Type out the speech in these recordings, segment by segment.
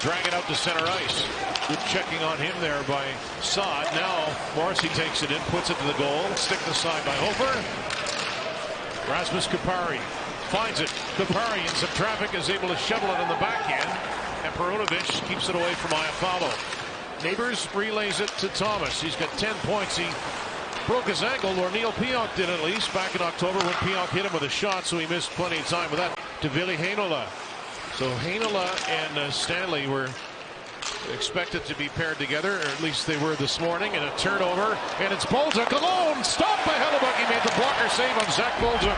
drag it out to center ice. Good checking on him there by Saad. Now Morrissey takes it in, puts it to the goal. Stick the side by Hofer. Rasmus Kupari finds it. Kupari in some traffic is able to shovel it on the backhand. And Perunovic keeps it away from Iafallo. Neighbors relays it to Thomas. He's got 10 points. He broke his ankle, or Neil Pionk did at least, back in October when Pionk hit him with a shot, so he missed plenty of time with that. To Ville Heinola. So Heinola and Stanley were expected to be paired together, or at least they were this morning, and a turnover, and it's Bolduc alone, stopped by Hellebuyck. He made the blocker save on Zach Bolduc.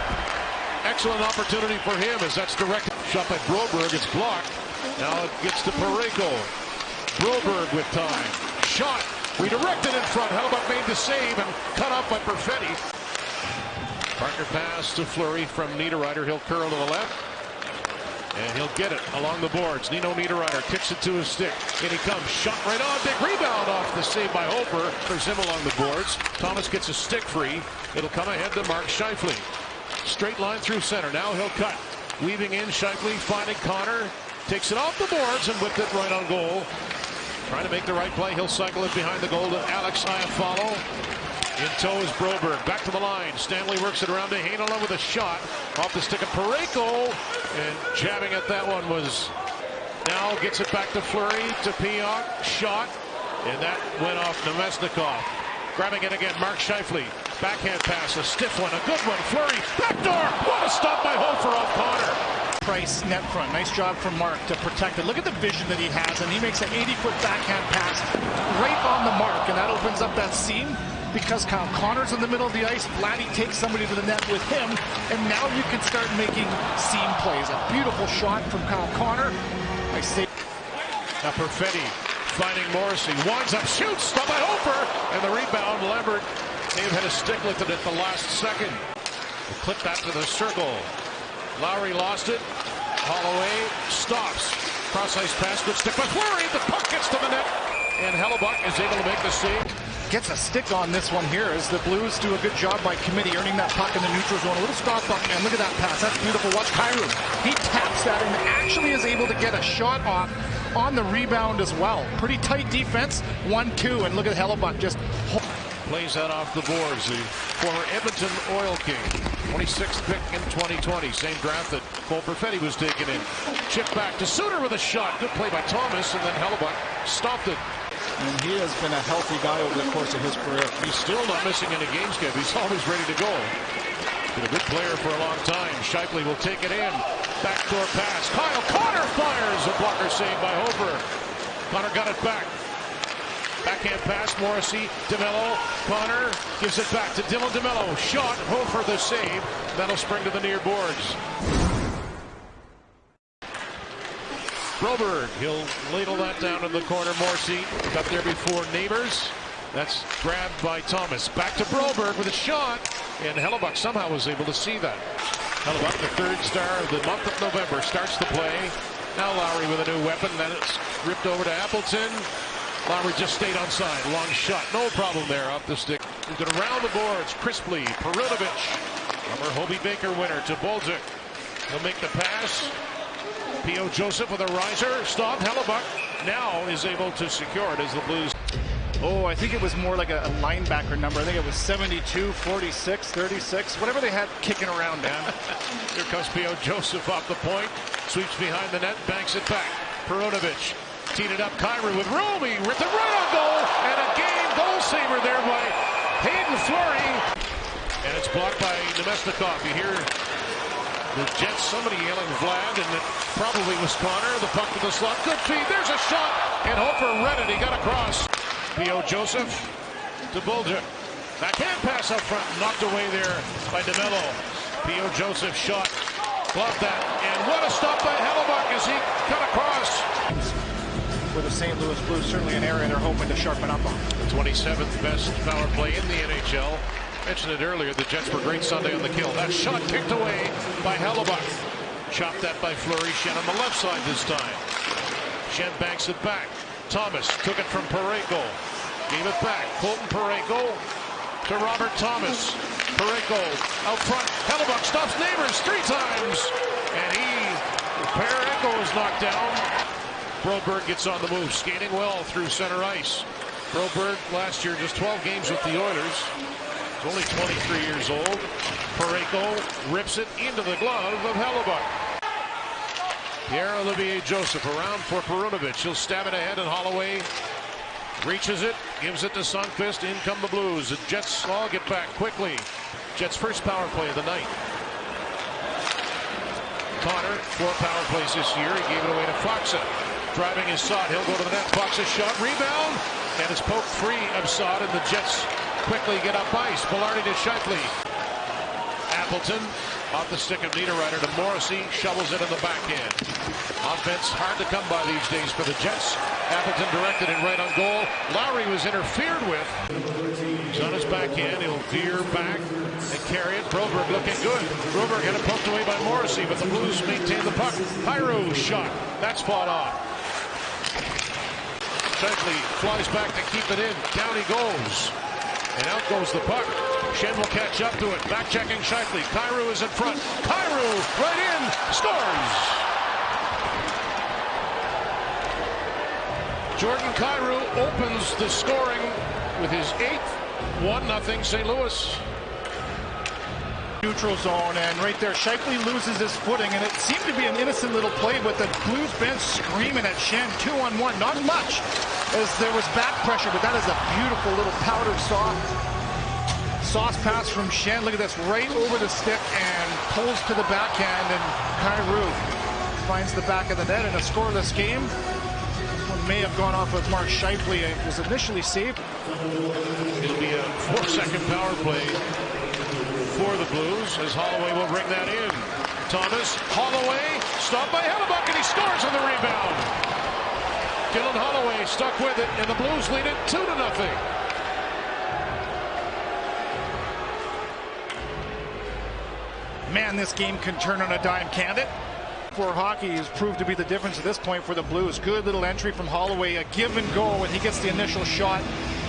Excellent opportunity for him as that's directed. Shot by Broberg, it's blocked. Now it gets to Parayko. Broberg with time. Shot, redirected in front. Hellebuyck made the save and cut off by Perfetti. Parker pass to Fleury from Niederreiter. He'll curl to the left. And he'll get it along the boards. Nino Niederreiter kicks it to his stick. In he comes. Shot right on. Big rebound off the save by Hofer. There's him along the boards. Thomas gets a stick free. It'll come ahead to Mark Scheifele. Straight line through center. Now he'll cut. Weaving in. Scheifele finding Connor. Takes it off the boards and whipped it right on goal. Trying to make the right play. He'll cycle it behind the goal to Alex Iafallo. In tow is Broberg. Back to the line. Stanley works it around to Heinola with a shot. Off the stick of Parayko. And jabbing at that one was... Now gets it back to Fleury, to Pionk. Shot. And that went off Namestnikov. Grabbing it again, Mark Scheifele. Backhand pass, a stiff one, a good one. Fleury, backdoor. What a stop by Hofer off Connor. Price net front. Nice job from Mark to protect it. Look at the vision that he has, and he makes an 80-foot backhand pass right on the mark, and that opens up that seam because Kyle Connor's in the middle of the ice. Vladdy takes somebody to the net with him, and now you can start making seam plays. A beautiful shot from Kyle Connor. I say. Now Perfetti finding Morrissey, winds up, shoots, stop by Hofer, and the rebound. Lambert may have had a stick with it at the last second. We'll clip that to the circle. Lowry lost it. Holloway stops. Cross-ice pass, good stick by Fleury. The puck gets to the net, and Hellebuyck is able to make the save. Gets a stick on this one here as the Blues do a good job by committee earning that puck in the neutral zone. A little stop up, and look at that pass. That's beautiful. Watch Kyrou. He taps that and actually is able to get a shot off on the rebound as well. Pretty tight defense. 1-2, and look at Hellebuyck just plays that off the boards. The former Edmonton Oil King, 26th pick in 2020. Same draft that Cole Perfetti was taken in. Chip back to Suter with a shot. Good play by Thomas, and then Hellebuyck stopped it. And he has been a healthy guy over the course of his career. He's still not missing any games, Kev. He's always ready to go. Been a good player for a long time. Scheifele will take it in. Backdoor pass. Kyle Connor fires. A blocker saved by Hofer. Connor got it back. Backhand pass, Morrissey, DeMello, Connor gives it back to Dylan DeMello. Shot, Hofer the save. That'll spring to the near boards. Broberg, he'll ladle that down in the corner. Morrissey got there before Neighbors. That's grabbed by Thomas. Back to Broberg with a shot, and Hellebuyck somehow was able to see that. Hellebuyck, the third star of the month of November, starts the play. Now Lowry with a new weapon. Then it's ripped over to Appleton. Lowry just stayed on side. Long shot. No problem there off the stick. He's going to round the boards crisply. Perunovic, former Hobey Baker winner, to Bolduc. He'll make the pass. P.O. Joseph with a riser. Stop. Hellebuyck now is able to secure it as the Blues. Oh, I think it was more like a linebacker number. I think it was 72, 46, 36, whatever they had kicking around, Dan. Here comes P.O. Joseph off the point. Sweeps behind the net, banks it back. Perunovic teed it up. Kyrou with room. He ripped it right on goal. And a game goal saver there by Hayden Fleury. And it's blocked by Namestnikov. You hear the Jets, somebody yelling Vlad, and it probably was Connor. The puck to the slot. Good feed. There's a shot. And Hofer read it. He got across. P.O. Joseph to Bolduc. Backhand pass up front. Knocked away there by DeMello. P.O. Joseph shot. Blocked that. And what a stop by Hellebuyck as he cut across. For the St. Louis Blues, certainly an area they're hoping to sharpen up on. The 27th best power play in the NHL. Mentioned it earlier, the Jets were great Sunday on the kill. That shot kicked away by Hellebuyck. Chopped that by Fleury. Schenn on the left side this time. Schenn banks it back. Thomas took it from Parayko. Gave it back. Colton Parayko to Robert Thomas. Parayko out front. Hellebuyck stops Neighbors 3 times. And Parayko is knocked down. Broberg gets on the move, skating well through center ice. Broberg last year just 12 games with the Oilers. He's only 23 years old. Parayko rips it into the glove of Hellebuyck. Pierre-Olivier Joseph around for Perunovich. He'll stab it ahead, and Holloway reaches it, gives it to Sundqvist. In come the Blues. The Jets all get back quickly. Jets' first power play of the night. Connor, 4 power plays this year. He gave it away to Faksa. Driving his Saad. He'll go to the net. Faksa shot, rebound, and is poked free of Saad, and the Jets quickly get up ice. Belardi to Scheifele. Appleton off the stick of Niederreiter to Morrissey. Shovels it in the backhand. Offense hard to come by these days for the Jets. Appleton directed it right on goal. Lowry was interfered with. He's on his backhand. He'll veer back and carry it. Broberg looking good. Broberg had it poked away by Morrissey, but the Blues maintain the puck. Kyrou shot. That's fought off. Scheifele flies back to keep it in. Down he goes. And out goes the puck. Schenn will catch up to it. Back checking Scheifele. Kyrou is in front. Kyrou right in. Scores. Jordan Kyrou opens the scoring with his 8th. 1-0 St. Louis. Neutral zone, and right there Scheifele loses his footing, and it seemed to be an innocent little play, but the Blues bench screaming at Schenn. 2-on-1, not much as there was back pressure, but that is a beautiful little powder sauce pass from Schenn. Look at this, right over the stick and pulls to the backhand, and Kyrou finds the back of the net in a scoreless game. This one may have gone off with Mark Scheifele. It was initially saved. It'll be a 4-second power play for the Blues as Holloway will bring that in. Thomas, Holloway, stopped by Hellebuyck, and he scores on the rebound. Dylan Holloway stuck with it, and the Blues lead it 2-0. Man, this game can turn on a dime, can't it? For hockey has proved to be the difference at this point for the Blues. Good little entry from Holloway, a give and go, and he gets the initial shot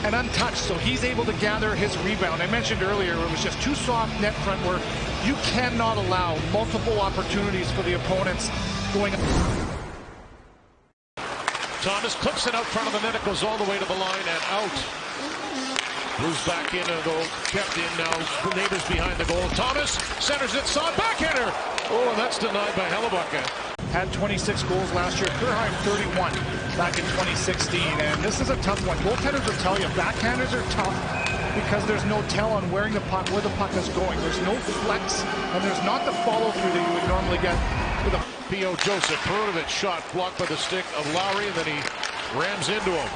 and untouched, so he's able to gather his rebound. I mentioned earlier it was just too soft net front work. You cannot allow multiple opportunities for the opponents going. Thomas clips it out front of the net. It goes all the way to the line and out. Blues back in and a goal kept in now. Neighbors behind the goal. Thomas centers it. Saad backhander. Oh, and that's denied by Hellebuyck. Had 26 goals last year. Kerheim 31 back in 2016. And this is a tough one. Goaltenders will tell you backhanders are tough because there's no tell on where the puck is going. There's no flex, and there's not the follow through that you would normally get with a P.O. Joseph. Perunovich shot blocked by the stick of Lowry, and then he rams into him.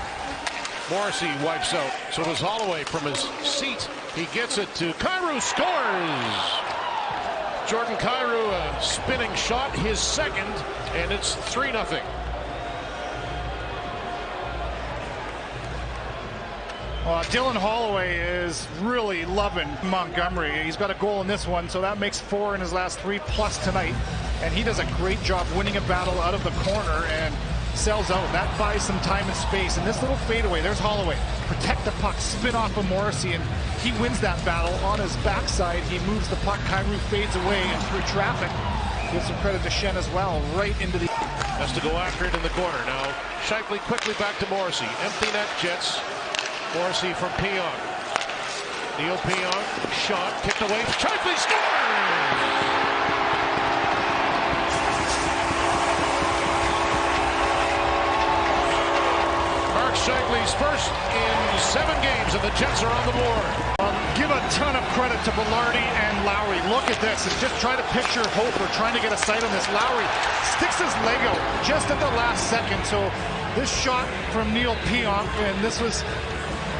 Morrissey wipes out. So does Holloway from his seat. He gets it to Kyrou. Scores! Jordan Kyrou, a spinning shot, his second, and it's 3-0. Dylan Holloway is really loving Montgomery. He's got a goal in this one, so that makes 4 in his last 3+ tonight. And he does a great job winning a battle out of the corner and sells out. That buys some time and space. And this little fadeaway, there's Holloway. Protect the puck, spin off of Morrissey, and he wins that battle on his backside. He moves the puck. Kyrou fades away and through traffic. Give some credit to Schenn as well, right into the... Has to go after it in the corner. Now, Scheifele quickly back to Morrissey. Empty net Jets. Morrissey from Pionk. Neil Pionk, shot, kicked away. Scheifele scores! Scheifele's first in 7 games, and the Jets are on the board. Give a ton of credit to Belardi and Lowry. Look at this. And just try to picture Hofer trying to get a sight on this. Lowry sticks his leg out just at the last second. So this shot from Neil Pionk, and this was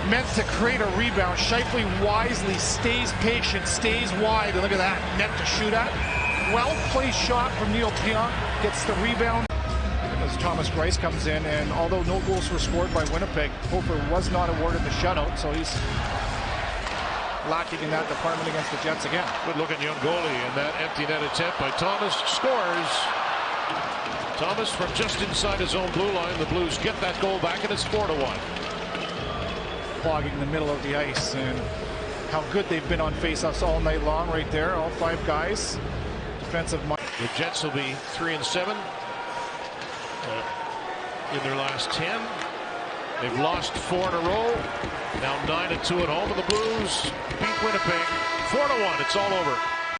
meant to create a rebound. Scheifele wisely stays patient, stays wide. And look at that, net to shoot at. Well-placed shot from Neil Pionk. Gets the rebound. As Thomas Greiss comes in, and although no goals were scored by Winnipeg, Hofer was not awarded the shutout, so he's lacking in that department against the Jets again. Good looking young goalie, and that empty net attempt by Thomas scores. Thomas from just inside his own blue line. The Blues get that goal back, and it's 4-1. Clogging the middle of the ice, and how good they've been on faceoffs all night long right there, all 5 guys. Defensive. The Jets will be 3-7. in their last 10. They've lost 4 in a row. Now 9-2 at home, and the Blues beat Winnipeg 4-1. It's all over.